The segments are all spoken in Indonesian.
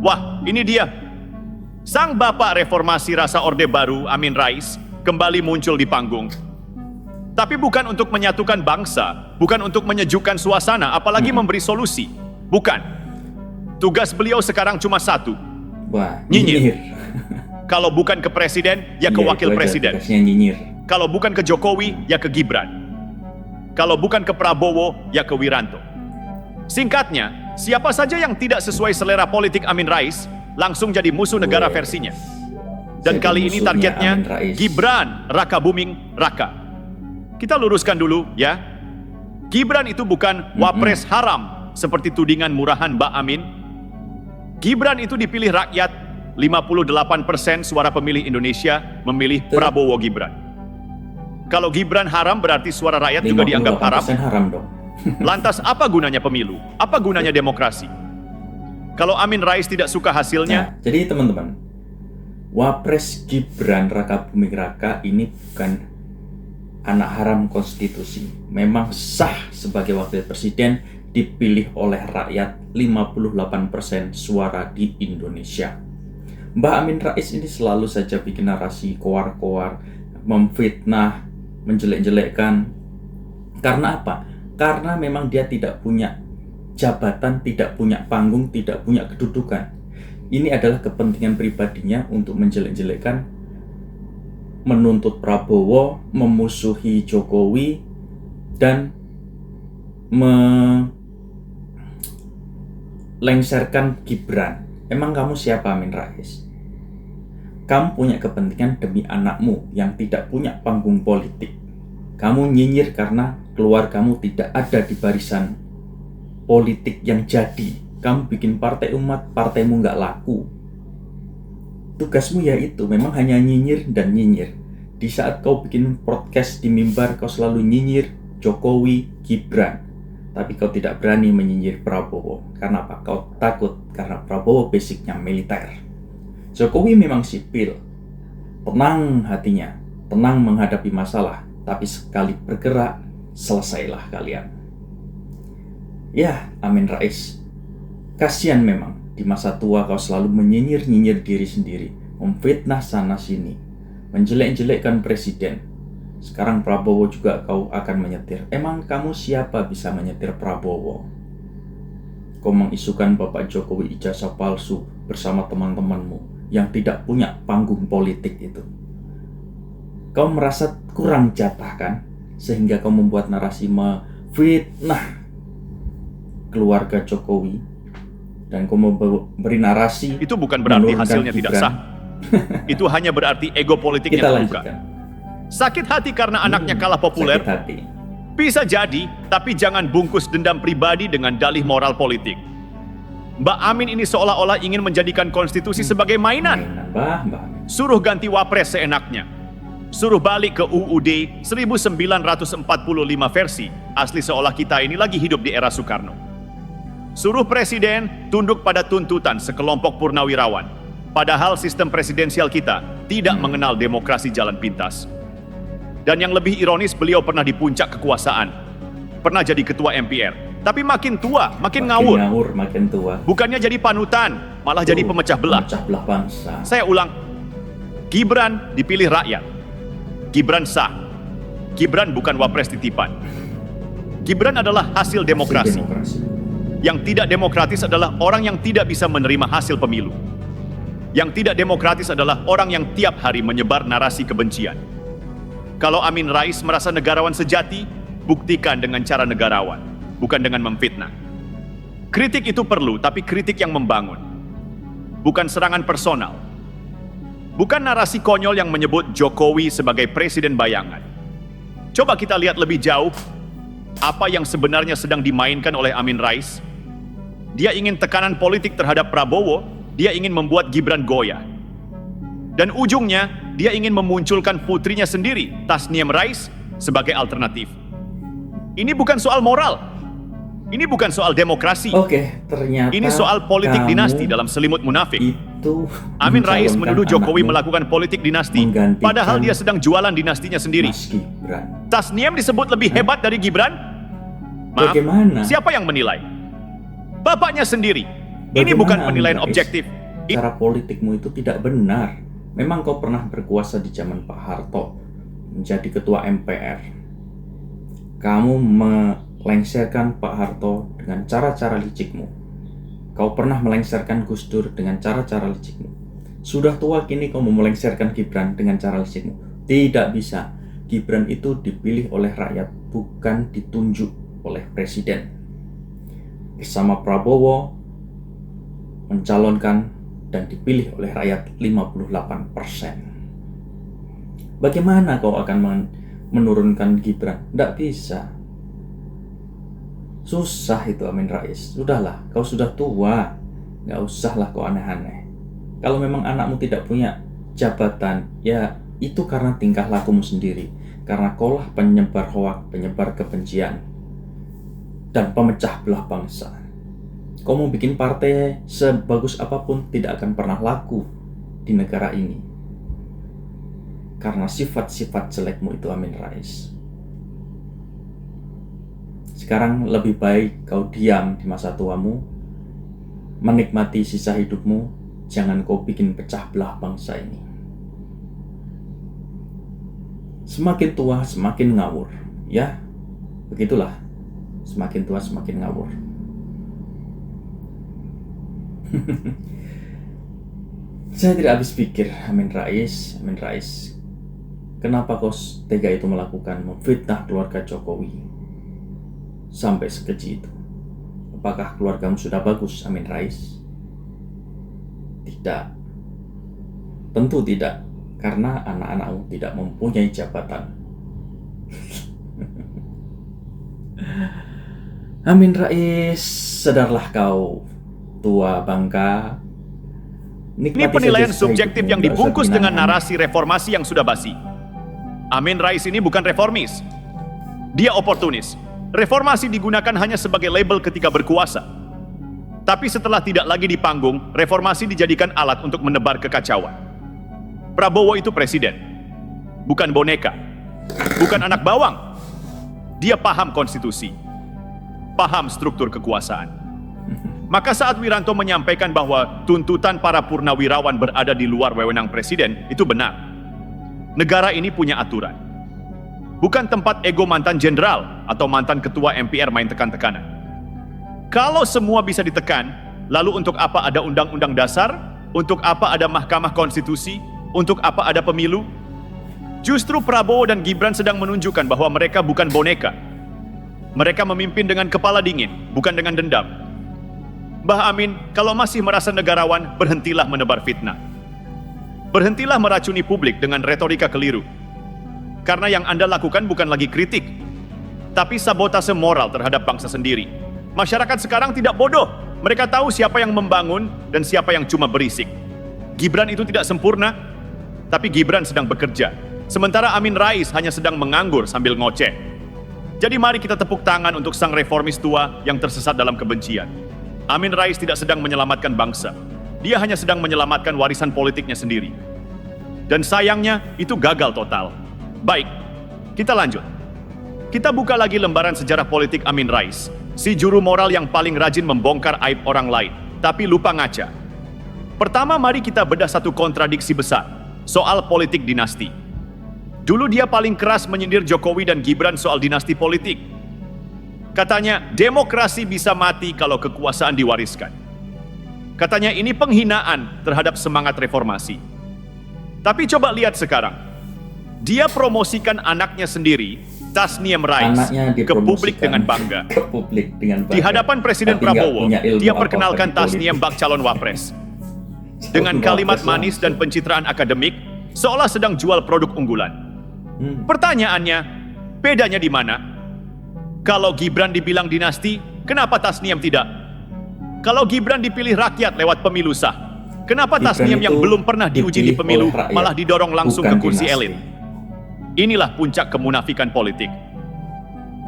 Wah, ini dia. Sang bapak reformasi rasa Orde Baru, Amin Rais, kembali muncul di panggung. Tapi bukan untuk menyatukan bangsa, bukan untuk menyejukkan suasana, apalagi memberi solusi. Bukan. Tugas beliau sekarang cuma satu. Wah, nyinyir. Kalau bukan ke presiden, ya ke wakil presiden. Nyinyir. Kalau bukan ke Jokowi, ya ke Gibran. Kalau bukan ke Prabowo, ya ke Wiranto. Singkatnya, siapa saja yang tidak sesuai selera politik Amin Rais, langsung jadi musuh negara versinya. Dan Jadi kali ini targetnya Amin Rais. Gibran, Raka Buming, Raka. Kita luruskan dulu ya. Gibran itu bukan wapres haram seperti tudingan murahan Mbak Amin. Gibran itu dipilih rakyat, 58% suara pemilih Indonesia memilih Prabowo Gibran. Kalau Gibran haram berarti suara rakyat juga dianggap haram. 58% haram dong. Lantas apa gunanya pemilu? Apa gunanya demokrasi? Kalau Amin Rais tidak suka hasilnya, Nah, jadi teman-teman, Wapres Gibran Raka Buming Raka ini bukan anak haram konstitusi. Memang sah sebagai wakil presiden, dipilih oleh rakyat, 58% suara di Indonesia. Mbak Amin Rais ini selalu saja bikin narasi koar-koar, memfitnah, menjelek-jelekkan. Karena apa? Karena memang dia tidak punya jabatan, tidak punya panggung, tidak punya kedudukan. Ini adalah kepentingan pribadinya untuk menjelek-jelekkan, menuntut Prabowo, memusuhi Jokowi, dan melengsarkan Gibran. Emang kamu siapa, Amin Rais? Kamu punya kepentingan demi anakmu yang tidak punya panggung politik. Kamu nyinyir karena keluargamu tidak ada di barisan politik yang jadi. Kamu bikin partai umat, partaimu nggak laku. Tugasmu ya itu, memang hanya nyinyir dan nyinyir. Di saat kau bikin podcast di mimbar, kau selalu nyinyir Jokowi, Gibran. Tapi kau tidak berani menyinyir Prabowo. Karena apa? Kau takut, karena Prabowo basicnya militer. Jokowi memang sipil, tenang hatinya, tenang menghadapi masalah. Tapi sekali bergerak, selesailah kalian. Ya, Amin Rais, kasihan memang di masa tua kau selalu menyinyir-nyinyir diri sendiri, memfitnah sana-sini, menjelek-jelekkan presiden. Sekarang Prabowo juga kau akan menyetir. Emang kamu siapa bisa menyetir Prabowo? Kau mengisukan Bapak Jokowi ijazah palsu bersama teman-temanmu yang tidak punya panggung politik itu. Kau merasa kurang jatah kan? Sehingga kau membuat narasi memfitnah keluarga Jokowi. Dan kau memberi narasi itu bukan berarti menurunkan hasilnya tidak Gibran. sah. Itu hanya berarti ego politiknya Kita terluka. lanjutkan. Sakit hati karena anaknya kalah populer? Sakit hati. Bisa jadi, tapi jangan bungkus dendam pribadi dengan dalih moral politik. Mbak Amin ini seolah-olah ingin menjadikan konstitusi sebagai mainan. Mbak Amin. Suruh ganti wapres seenaknya. Suruh balik ke UUD 1945 versi, asli seolah kita ini lagi hidup di era Soekarno. Suruh presiden tunduk pada tuntutan sekelompok purnawirawan. Padahal sistem presidensial kita tidak mengenal demokrasi jalan pintas. Dan yang lebih ironis, beliau pernah di puncak kekuasaan. Pernah jadi ketua MPR. Tapi makin tua, makin ngawur. Makin tua. Bukannya jadi panutan, malah jadi pemecah belah. Pemecah belah bangsa. Saya ulang, Gibran dipilih rakyat. Gibran sah. Gibran bukan wapres titipan. Gibran adalah hasil demokrasi. Yang tidak demokratis adalah orang yang tidak bisa menerima hasil pemilu. Yang tidak demokratis adalah orang yang tiap hari menyebar narasi kebencian. Kalau Amin Rais merasa negarawan sejati, buktikan dengan cara negarawan, bukan dengan memfitnah. Kritik itu perlu, tapi kritik yang membangun. Bukan serangan personal. Bukan narasi konyol yang menyebut Jokowi sebagai presiden bayangan. Coba kita lihat lebih jauh, apa yang sebenarnya sedang dimainkan oleh Amin Rais. Dia ingin tekanan politik terhadap Prabowo, dia ingin membuat Gibran goyah. Dan ujungnya, dia ingin memunculkan putrinya sendiri, Tasniem Rais, sebagai alternatif. Ini bukan soal moral. Ini bukan soal demokrasi. Oke, ternyata ini soal politik dinasti dalam selimut munafik. Itu Amin Rais menuduh Jokowi melakukan politik dinasti, padahal dia sedang jualan dinastinya sendiri. Tasniem disebut lebih hebat dari Gibran? Maaf, bagaimana? Siapa yang menilai? Bapaknya sendiri. Ini bukan Bagaimana, penilaian Amin Rais? objektif. Cara politikmu itu tidak benar. Memang kau pernah berkuasa di zaman Pak Harto, menjadi ketua MPR. Kamu melengsarkan Pak Harto dengan cara-cara licikmu. Kau pernah melengsarkan Gus Dur dengan cara-cara licikmu. Sudah tua kini kau mau melengsarkan Gibran dengan cara licikmu. Tidak bisa. Gibran itu dipilih oleh rakyat, bukan ditunjuk oleh presiden. Bersama Prabowo mencalonkan dan dipilih oleh rakyat 58%. Bagaimana kau akan menurunkan Gibran? Tidak bisa. Susah itu, Amin Rais. Sudahlah, kau sudah tua. Nggak usahlah kau aneh-aneh. Kalau memang anakmu tidak punya jabatan, ya itu karena tingkah lakumu sendiri. Karena kaulah penyebar hoak, penyebar kebencian, dan pemecah belah bangsa. Kau mau bikin partai sebagus apapun tidak akan pernah laku di negara ini. Karena sifat-sifat jelekmu itu, Amin Rais. Sekarang lebih baik kau diam di masa tuamu, menikmati sisa hidupmu, jangan kau bikin pecah belah bangsa ini. Semakin tua semakin ngawur, ya begitulah. Semakin tua semakin ngawur. Saya tidak habis pikir, Amin Rais. Kenapa kau tega itu melakukan, memfitnah keluarga Jokowi sampai sekeji itu? Apakah keluargamu sudah bagus, Amin Rais? Tidak. Tentu tidak, karena anak-anakmu tidak mempunyai jabatan. Amin Rais, sadarlah kau, tua bangka. Ini penilaian subjektif yang dibungkus dengan narasi reformasi yang sudah basi. Amin Rais ini bukan reformis. Dia oportunis. Reformasi digunakan hanya sebagai label ketika berkuasa. Tapi setelah tidak lagi di panggung, reformasi dijadikan alat untuk menebar kekacauan. Prabowo itu presiden, bukan boneka, bukan anak bawang. Dia paham konstitusi, paham struktur kekuasaan. Maka saat Wiranto menyampaikan bahwa tuntutan para purnawirawan berada di luar wewenang presiden, itu benar. Negara ini punya aturan. Bukan tempat ego mantan jenderal atau mantan ketua MPR main tekan-tekanan. Kalau semua bisa ditekan, lalu untuk apa ada undang-undang dasar? Untuk apa ada mahkamah konstitusi? Untuk apa ada pemilu? Justru Prabowo dan Gibran sedang menunjukkan bahwa mereka bukan boneka. Mereka memimpin dengan kepala dingin, bukan dengan dendam. Mbah Amin, kalau masih merasa negarawan, berhentilah menebar fitnah. Berhentilah meracuni publik dengan retorika keliru. Karena yang Anda lakukan bukan lagi kritik, tapi sabotase moral terhadap bangsa sendiri. Masyarakat sekarang tidak bodoh. Mereka tahu siapa yang membangun dan siapa yang cuma berisik. Gibran itu tidak sempurna, tapi Gibran sedang bekerja. Sementara Amin Rais hanya sedang menganggur sambil ngoceh. Jadi mari kita tepuk tangan untuk sang reformis tua yang tersesat dalam kebencian. Amin Rais tidak sedang menyelamatkan bangsa. Dia hanya sedang menyelamatkan warisan politiknya sendiri. Dan sayangnya, itu gagal total. Baik, kita lanjut. Kita buka lagi lembaran sejarah politik Amin Rais, si juru moral yang paling rajin membongkar aib orang lain, tapi lupa ngaca. Pertama, mari kita bedah satu kontradiksi besar, soal politik dinasti. Dulu dia paling keras menyindir Jokowi dan Gibran soal dinasti politik. Katanya, demokrasi bisa mati kalau kekuasaan diwariskan. Katanya ini penghinaan terhadap semangat reformasi. Tapi coba lihat sekarang. Dia promosikan anaknya sendiri, Tasniem Rais, ke publik dengan bangga. Di hadapan Presiden Prabowo, dia perkenalkan Tasniem bak calon wapres. Dengan kalimat manis dan pencitraan akademik, seolah sedang jual produk unggulan. Pertanyaannya, bedanya di mana? Kalau Gibran dibilang dinasti, kenapa Tasniem tidak? Kalau Gibran dipilih rakyat lewat pemilu sah, kenapa Tasniem yang belum pernah diuji di pemilu malah didorong langsung ke kursi elit? Inilah puncak kemunafikan politik.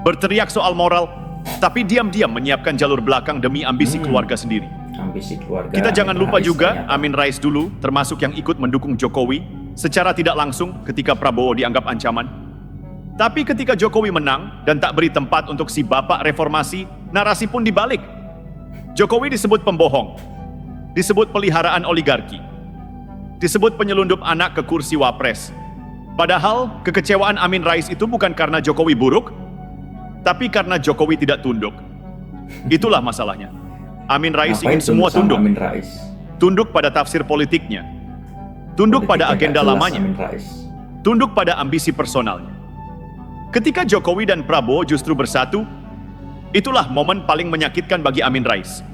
Berteriak soal moral, tapi diam-diam menyiapkan jalur belakang demi ambisi keluarga sendiri. Ambisi keluarga. Kita jangan lupa juga Amin Rais dulu termasuk yang ikut mendukung Jokowi secara tidak langsung ketika Prabowo dianggap ancaman. Tapi ketika Jokowi menang dan tak beri tempat untuk si bapak reformasi, narasi pun dibalik. Jokowi disebut pembohong, disebut peliharaan oligarki, disebut penyelundup anak ke kursi wapres. Padahal kekecewaan Amin Rais itu bukan karena Jokowi buruk, tapi karena Jokowi tidak tunduk. Itulah masalahnya. Amin Rais Ngapain ingin semua sama tunduk. Amin Rais? Tunduk pada tafsir politiknya, tunduk pada Politiknya agenda nggak jelas, lamanya, Amin Rais. tunduk pada ambisi personalnya. Ketika Jokowi dan Prabowo justru bersatu, itulah momen paling menyakitkan bagi Amin Rais.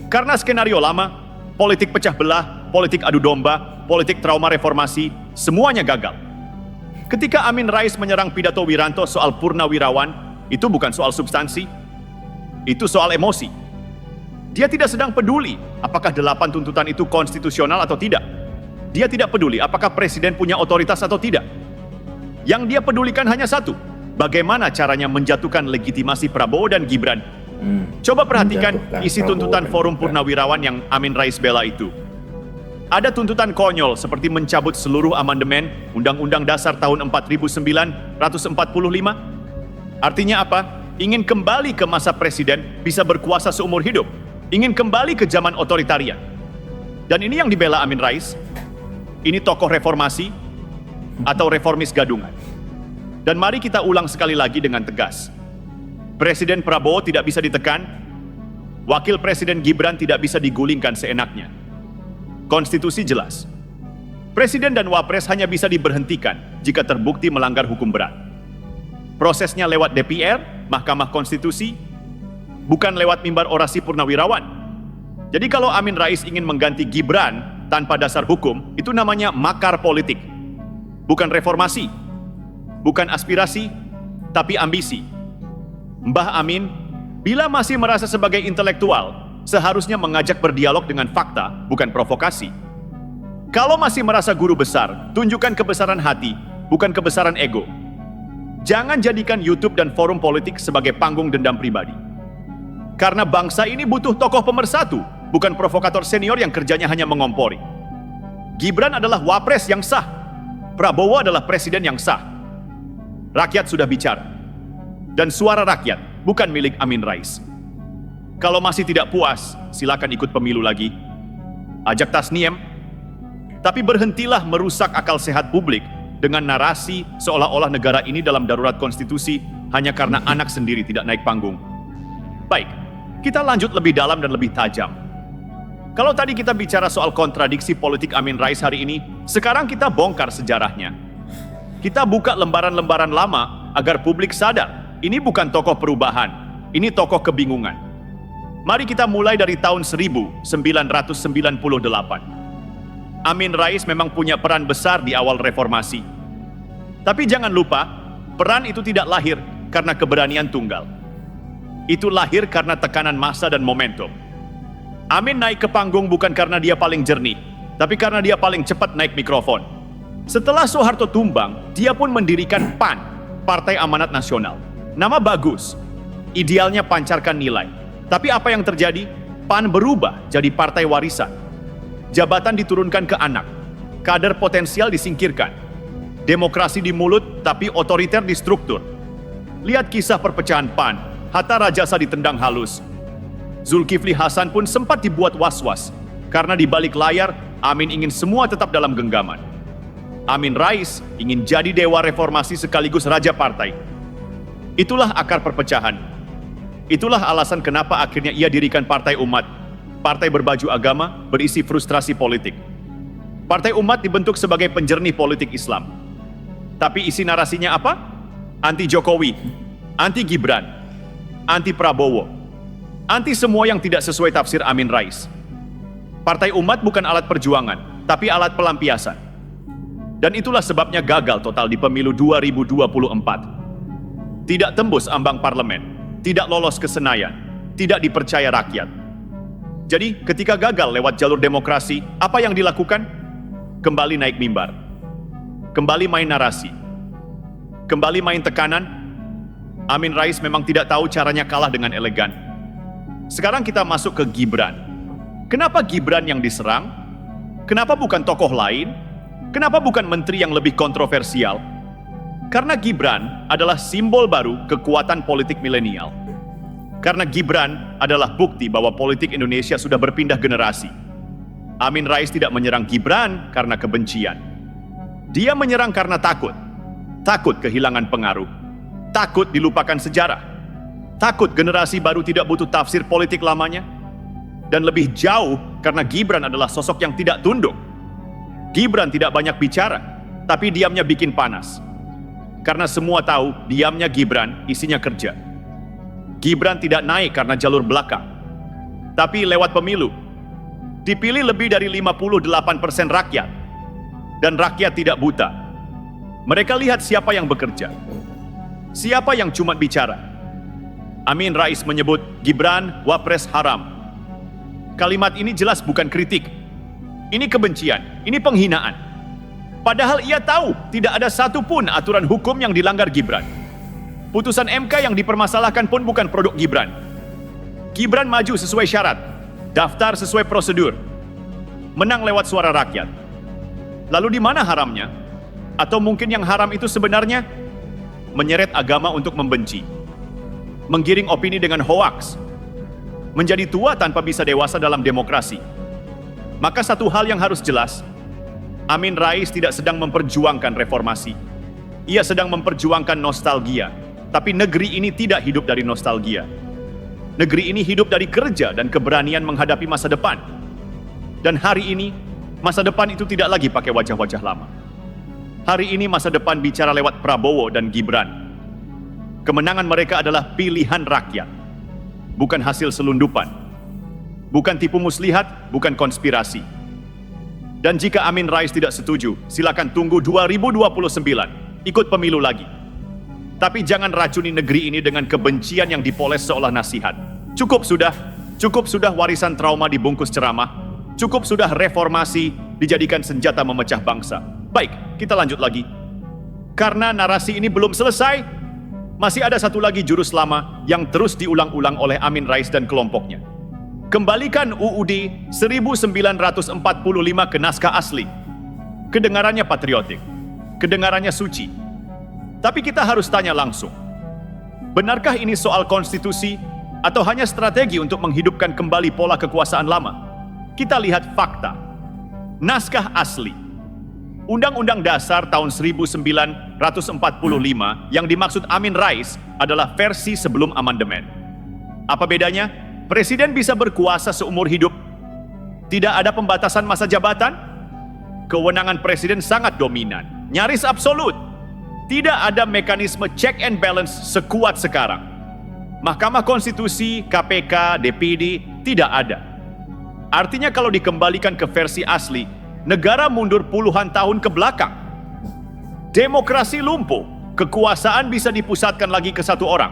Karena skenario lama, politik pecah belah, politik adu domba, politik trauma reformasi, semuanya gagal. Ketika Amin Rais menyerang pidato Wiranto soal Purnawirawan, itu bukan soal substansi, itu soal emosi. Dia tidak sedang peduli apakah 8 tuntutan itu konstitusional atau tidak. Dia tidak peduli apakah presiden punya otoritas atau tidak. Yang dia pedulikan hanya satu, bagaimana caranya menjatuhkan legitimasi Prabowo dan Gibran. Coba perhatikan Menjatuhkan isi Prabowo tuntutan dan Forum Gibran. Purnawirawan yang Amin Rais bela itu. Ada tuntutan konyol seperti mencabut seluruh amandemen Undang-Undang Dasar tahun 4945. Artinya apa? Ingin kembali ke masa presiden bisa berkuasa seumur hidup. Ingin kembali ke zaman otoritarian. Dan ini yang dibela Amin Rais. Ini tokoh reformasi atau reformis gadungan. Dan mari kita ulang sekali lagi dengan tegas. Presiden Prabowo tidak bisa ditekan, Wakil Presiden Gibran tidak bisa digulingkan seenaknya. Konstitusi jelas. Presiden dan Wapres hanya bisa diberhentikan jika terbukti melanggar hukum berat. Prosesnya lewat DPR, Mahkamah Konstitusi, bukan lewat mimbar orasi Purnawirawan. Jadi kalau Amin Rais ingin mengganti Gibran tanpa dasar hukum, itu namanya makar politik. Bukan reformasi, bukan aspirasi, tapi ambisi. Mbah Amin, bila masih merasa sebagai intelektual, seharusnya mengajak berdialog dengan fakta, bukan provokasi. Kalau masih merasa guru besar, tunjukkan kebesaran hati, bukan kebesaran ego. Jangan jadikan YouTube dan forum politik sebagai panggung dendam pribadi. Karena bangsa ini butuh tokoh pemersatu, bukan provokator senior yang kerjanya hanya mengompori. Gibran adalah wapres yang sah. Prabowo adalah presiden yang sah. Rakyat sudah bicara. Dan suara rakyat bukan milik Amin Rais. Kalau masih tidak puas, silakan ikut pemilu lagi. Ajak tasniem. Tapi berhentilah merusak akal sehat publik dengan narasi seolah-olah negara ini dalam darurat konstitusi hanya karena anak sendiri tidak naik panggung. Baik, kita lanjut lebih dalam dan lebih tajam. Kalau tadi kita bicara soal kontradiksi politik Amin Rais hari ini, sekarang kita bongkar sejarahnya. Kita buka lembaran-lembaran lama agar publik sadar, ini bukan tokoh perubahan, ini tokoh kebingungan. Mari kita mulai dari tahun 1998. Amin Rais memang punya peran besar di awal reformasi. Tapi jangan lupa, peran itu tidak lahir karena keberanian tunggal. Itu lahir karena tekanan massa dan momentum. Amin naik ke panggung bukan karena dia paling jernih, tapi karena dia paling cepat naik mikrofon. Setelah Soeharto tumbang, dia pun mendirikan PAN, Partai Amanat Nasional. Nama bagus, idealnya pancarkan nilai. Tapi apa yang terjadi? PAN berubah jadi partai warisan. Jabatan diturunkan ke anak, kader potensial disingkirkan. Demokrasi di mulut, tapi otoriter di struktur. Lihat kisah perpecahan PAN, Hatta Rajasa ditendang halus. Zulkifli Hasan pun sempat dibuat was-was, karena di balik layar, Amin ingin semua tetap dalam genggaman. Amin Rais ingin jadi dewa reformasi sekaligus raja partai. Itulah akar perpecahan. Itulah alasan kenapa akhirnya ia dirikan Partai Umat, partai berbaju agama berisi frustrasi politik. Partai Umat dibentuk sebagai penjernih politik Islam. Tapi isi narasinya apa? Anti Jokowi, anti Gibran, anti Prabowo, anti semua yang tidak sesuai tafsir Amin Rais. Partai Umat bukan alat perjuangan, tapi alat pelampiasan. Dan itulah sebabnya gagal total di pemilu 2024. Tidak tembus ambang parlemen, tidak lolos ke Senayan, tidak dipercaya rakyat. Jadi ketika gagal lewat jalur demokrasi, apa yang dilakukan? Kembali naik mimbar. Kembali main narasi. Kembali main tekanan. Amin Rais memang tidak tahu caranya kalah dengan elegan. Sekarang kita masuk ke Gibran. Kenapa Gibran yang diserang? Kenapa bukan tokoh lain? Kenapa bukan menteri yang lebih kontroversial? Karena Gibran adalah simbol baru kekuatan politik milenial. Karena Gibran adalah bukti bahwa politik Indonesia sudah berpindah generasi. Amin Rais tidak menyerang Gibran karena kebencian. Dia menyerang karena takut. Takut kehilangan pengaruh. Takut dilupakan sejarah. Takut generasi baru tidak butuh tafsir politik lamanya. Dan lebih jauh karena Gibran adalah sosok yang tidak tunduk. Gibran tidak banyak bicara, tapi diamnya bikin panas. Karena semua tahu diamnya Gibran isinya kerja. Gibran tidak naik karena jalur belakang, tapi lewat pemilu. Dipilih lebih dari 58% rakyat. Dan rakyat tidak buta. Mereka lihat siapa yang bekerja. Siapa yang cuma bicara. Amin Rais menyebut Gibran wapres haram. Kalimat ini jelas bukan kritik. Ini kebencian, ini penghinaan. Padahal ia tahu tidak ada satupun aturan hukum yang dilanggar Gibran. Putusan MK yang dipermasalahkan pun bukan produk Gibran. Gibran maju sesuai syarat, daftar sesuai prosedur, menang lewat suara rakyat. Lalu di mana haramnya? Atau mungkin yang haram itu sebenarnya menyeret agama untuk membenci, menggiring opini dengan hoaks, menjadi tua tanpa bisa dewasa dalam demokrasi. Maka satu hal yang harus jelas, Amin Rais tidak sedang memperjuangkan reformasi. Ia sedang memperjuangkan nostalgia. Tapi negeri ini tidak hidup dari nostalgia. Negeri ini hidup dari kerja dan keberanian menghadapi masa depan. Dan hari ini, masa depan itu tidak lagi pakai wajah-wajah lama. Hari ini masa depan bicara lewat Prabowo dan Gibran. Kemenangan mereka adalah pilihan rakyat, bukan hasil selundupan, bukan tipu muslihat, bukan konspirasi. Dan jika Amin Rais tidak setuju, silakan tunggu 2029, ikut pemilu lagi. Tapi jangan racuni negeri ini dengan kebencian yang dipoles seolah nasihat. Cukup sudah warisan trauma dibungkus ceramah. Cukup sudah reformasi dijadikan senjata memecah bangsa. Baik, kita lanjut lagi. Karena narasi ini belum selesai, masih ada satu lagi jurus lama yang terus diulang-ulang oleh Amin Rais dan kelompoknya. Kembalikan UUD 1945 ke naskah asli. Kedengarannya patriotik, kedengarannya suci. Tapi kita harus tanya langsung, benarkah ini soal konstitusi atau hanya strategi untuk menghidupkan kembali pola kekuasaan lama? Kita lihat fakta. Naskah asli Undang-Undang Dasar tahun 1945 yang dimaksud Amin Rais adalah versi sebelum amandemen. Apa bedanya? Presiden bisa berkuasa seumur hidup. Tidak ada pembatasan masa jabatan. Kewenangan presiden sangat dominan, nyaris absolut. Tidak ada mekanisme check and balance sekuat sekarang. Mahkamah Konstitusi, KPK, DPD tidak ada. Artinya kalau dikembalikan ke versi asli, negara mundur puluhan tahun ke belakang. Demokrasi lumpuh, kekuasaan bisa dipusatkan lagi ke satu orang.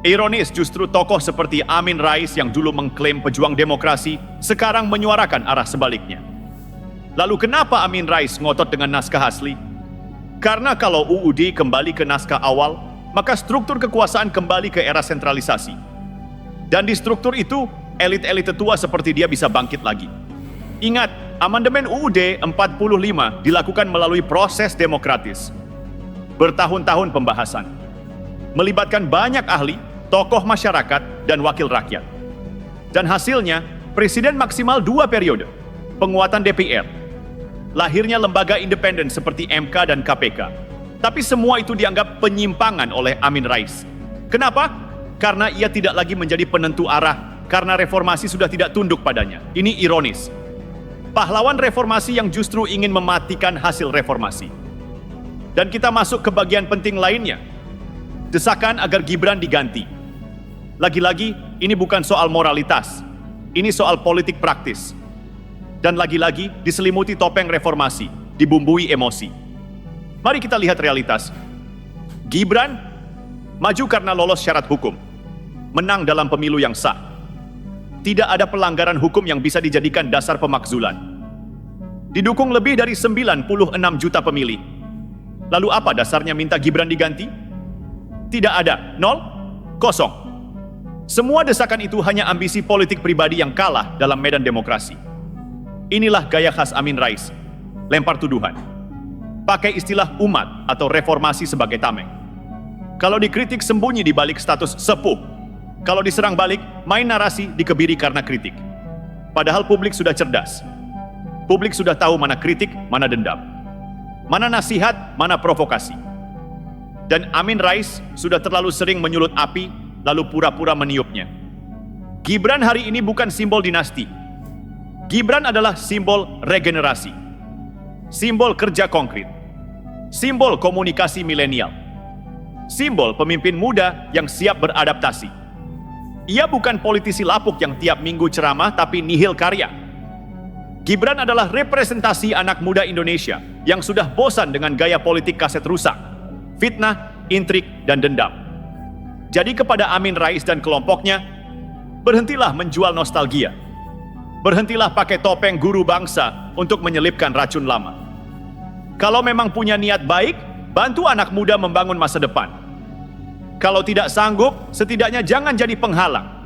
Ironis justru tokoh seperti Amin Rais yang dulu mengklaim pejuang demokrasi, sekarang menyuarakan arah sebaliknya. Lalu kenapa Amin Rais ngotot dengan naskah asli? Karena kalau UUD kembali ke naskah awal, maka struktur kekuasaan kembali ke era sentralisasi. Dan di struktur itu, elit-elit tetua seperti dia bisa bangkit lagi. Ingat, amandemen UUD 45 dilakukan melalui proses demokratis. Bertahun-tahun pembahasan. Melibatkan banyak ahli, tokoh masyarakat, dan wakil rakyat. Dan hasilnya, presiden maksimal 2 periode. Penguatan DPR. Lahirnya lembaga independen seperti MK dan KPK. Tapi semua itu dianggap penyimpangan oleh Amin Rais. Kenapa? Karena ia tidak lagi menjadi penentu arah, karena reformasi sudah tidak tunduk padanya. Ini ironis. Pahlawan reformasi yang justru ingin mematikan hasil reformasi. Dan kita masuk ke bagian penting lainnya. Desakan agar Gibran diganti. Lagi-lagi, ini bukan soal moralitas. Ini soal politik praktis. Dan lagi-lagi diselimuti topeng reformasi, dibumbui emosi. Mari kita lihat realitas. Gibran maju karena lolos syarat hukum. Menang dalam pemilu yang sah. Tidak ada pelanggaran hukum yang bisa dijadikan dasar pemakzulan. Didukung lebih dari 96 juta pemilih. Lalu apa dasarnya minta Gibran diganti? Tidak ada, 0, 0. Semua desakan itu hanya ambisi politik pribadi yang kalah dalam medan demokrasi. Inilah gaya khas Amin Rais, lempar tuduhan. Pakai istilah umat atau reformasi sebagai tameng. Kalau dikritik sembunyi di balik status sepuh. Kalau diserang balik, main narasi dikebiri karena kritik. Padahal publik sudah cerdas. Publik sudah tahu mana kritik, mana dendam. Mana nasihat, mana provokasi. Dan Amin Rais sudah terlalu sering menyulut api, lalu pura-pura meniupnya. Gibran hari ini bukan simbol dinasti. Gibran adalah simbol regenerasi. Simbol kerja konkret. Simbol komunikasi milenial. Simbol pemimpin muda yang siap beradaptasi. Ia bukan politisi lapuk yang tiap minggu ceramah tapi nihil karya. Gibran adalah representasi anak muda Indonesia yang sudah bosan dengan gaya politik kaset rusak, fitnah, intrik, dan dendam. Jadi kepada Amin Rais dan kelompoknya, berhentilah menjual nostalgia. Berhentilah pakai topeng guru bangsa untuk menyelipkan racun lama. Kalau memang punya niat baik, bantu anak muda membangun masa depan. Kalau tidak sanggup, setidaknya jangan jadi penghalang.